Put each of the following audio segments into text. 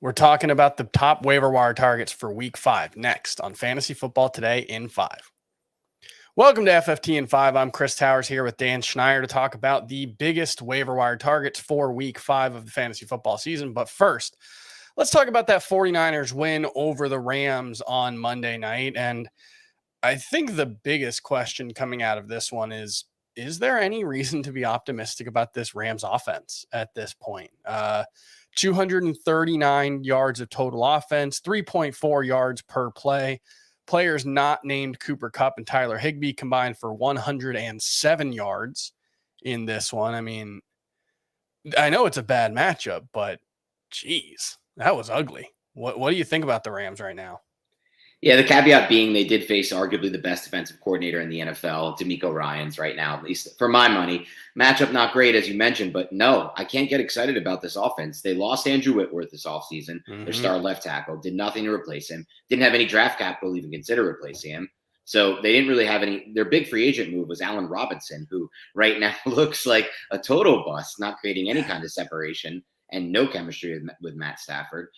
We're talking about the top waiver wire targets for week 5 next on Fantasy Football Today in 5. Welcome to FFT in 5. I'm Chris Towers here with Dan Schneier to talk about the biggest waiver wire targets for week 5 of the fantasy football season. But first, let's talk about that 49ers win over the Rams on Monday night. And I think the biggest question coming out of this one is there any reason to be optimistic about this Rams offense at this point? 239 yards of total offense, 3.4 yards per play. Players not named Cooper Kupp and Tyler Higbee combined for 107 yards in this one. I mean, I know it's a bad matchup, but geez, that was ugly. What do you think about the Rams right now? Yeah, the caveat being they did face arguably the best defensive coordinator in the NFL, DeMeco Ryans, right now, at least for my money. Matchup not great, as you mentioned, but no, I can't get excited about this offense. They lost Andrew Whitworth this offseason, their star left tackle, did nothing to replace him, didn't have any draft capital to even consider replacing him. So they didn't really have any. Their big free agent move was Allen Robinson, who right now looks like a total bust, not creating any kind of separation and no chemistry with Matt Stafford.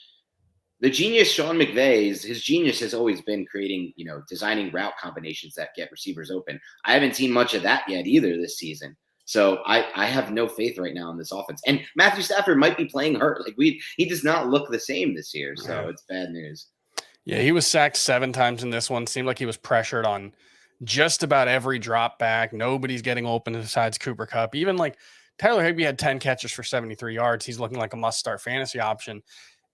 The genius Sean McVay, his genius has always been creating, designing route combinations that get receivers open. I haven't seen much of that yet either this season. So I have no faith right now in this offense. And Matthew Stafford might be playing hurt. He does not look the same this year. So it's bad news. Yeah, he was sacked 7 times in this one. Seemed like he was pressured on just about every drop back. Nobody's getting open besides Cooper Kupp. Even like Tyler Higbee had 10 catches for 73 yards. He's looking like a must-start fantasy option.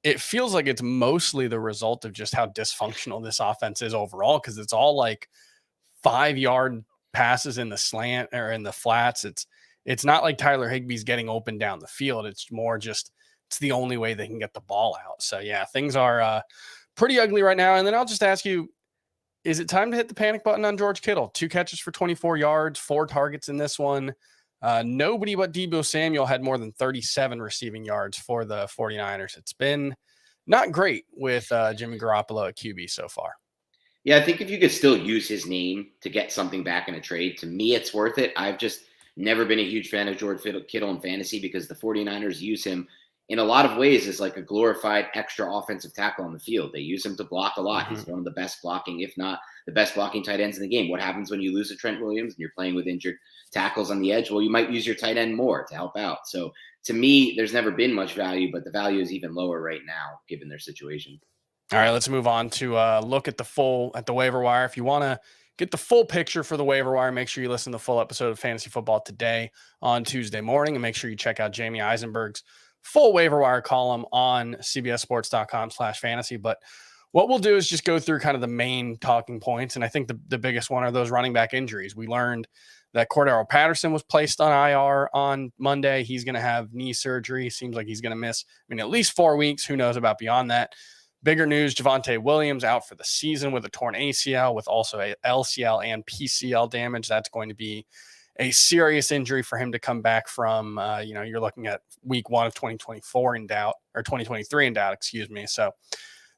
It feels like it's mostly the result of just how dysfunctional this offense is overall, because it's all like 5-yard passes in the slant or in the flats. It's not like Tyler Higbee's getting open down the field. It's more just it's the only way they can get the ball out. So yeah, things are pretty ugly right now. And then I'll just ask you, is it time to hit the panic button on George Kittle? 2 catches for 24 yards, 4 targets in this one. Nobody but Deebo Samuel had more than 37 receiving yards for the 49ers. It's been not great with Jimmy Garoppolo at QB so far. Yeah, I think if you could still use his name to get something back in a trade, to me, it's worth it. I've just never been a huge fan of George Kittle in fantasy because the 49ers use him in a lot of ways as like a glorified extra offensive tackle on the field. They use him to block a lot. He's one of the best blocking, if not the best blocking tight ends in the game. What happens when you lose a Trent Williams and you're playing with injured tackles on the edge? Well, you might use your tight end more to help out. So to me, there's never been much value, but the value is even lower right now given their situation. All right, let's move on to look at the waiver wire. If you want to get the full picture for the waiver wire, make sure you listen to the full episode of Fantasy Football Today on Tuesday morning, and make sure you check out Jamie Eisenberg's full waiver wire column on cbssports.com/fantasy. But what we'll do is just go through kind of the main talking points. And I think the biggest one are those running back injuries. We learned that Cordero Patterson was placed on IR on Monday. He's going to have knee surgery. Seems like he's going to miss, at least 4 weeks. Who knows about beyond that? Bigger news, Javonte Williams out for the season with a torn ACL, with also a LCL and PCL damage. That's going to be a serious injury for him to come back from. You're looking at week 1 of 2024 in doubt, or 2023 in doubt, excuse me. So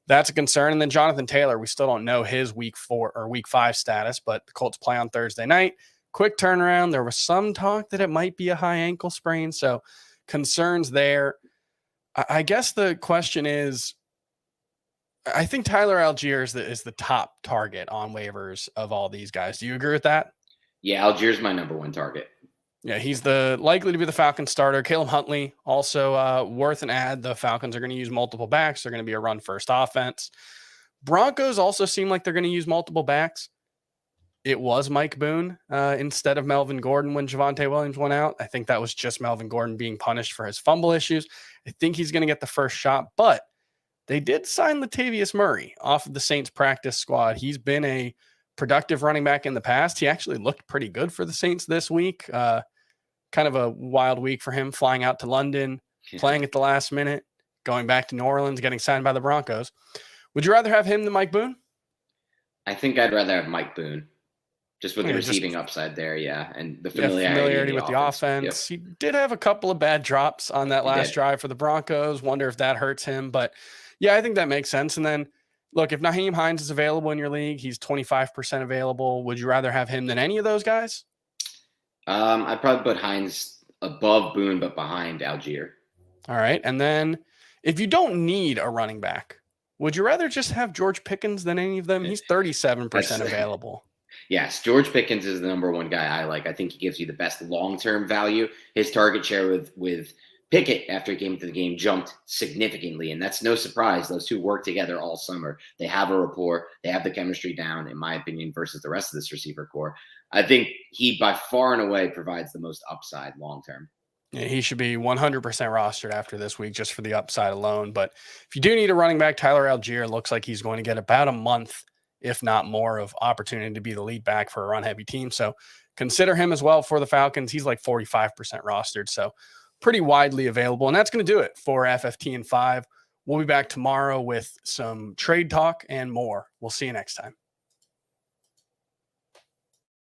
that's a concern. And then Jonathan Taylor, we still don't know his week 4 or week 5 status, but the Colts play on Thursday night. Quick turnaround. There was some talk that it might be a high ankle sprain. So concerns there. I guess the question is, I think Tyler Algier is the top target on waivers of all these guys. Do you agree with that? Yeah, Algier's my number 1 target. Yeah, he's likely to be the Falcons starter. Caleb Huntley, also worth an add. The Falcons are going to use multiple backs. They're going to be a run-first offense. Broncos also seem like they're going to use multiple backs. It was Mike Boone instead of Melvin Gordon when Javonte Williams went out. I think that was just Melvin Gordon being punished for his fumble issues. I think he's going to get the first shot, but they did sign Latavius Murray off of the Saints practice squad. He's been a productive running back in the past. He actually looked pretty good for the Saints this week. Kind of a wild week for him, flying out to London, playing at the last minute, going back to New Orleans, getting signed by the Broncos. Would you rather have him than Mike Boone? I think I'd rather have Mike Boone. Just with the receiving upside there, yeah. And the familiarity with the offense. Yep. He did have a couple of bad drops on that last drive for the Broncos. Wonder if that hurts him. But yeah, I think that makes sense. And then, look, if Nyheim Hines is available in your league, he's 25% available. Would you rather have him than any of those guys? I'd probably put Hines above Boone, but behind Algier. All right. And then If you don't need a running back, would you rather just have George Pickens than any of them? He's 37% available. Yes, George Pickens is the number one guy I like. I think he gives you the best long-term value. His target share with Pickett after he came into the game jumped significantly, and that's no surprise. Those two work together all summer. They have a rapport. They have the chemistry down, in my opinion, versus the rest of this receiver core. I think he, by far and away, provides the most upside long-term. Yeah, he should be 100% rostered after this week just for the upside alone. But if you do need a running back, Tyler Algier looks like he's going to get about a month, if not more, of opportunity to be the lead back for a run-heavy team. So consider him as well for the Falcons. He's like 45% rostered, so pretty widely available. And that's going to do it for FFT in 5. We'll be back tomorrow with some trade talk and more. We'll see you next time.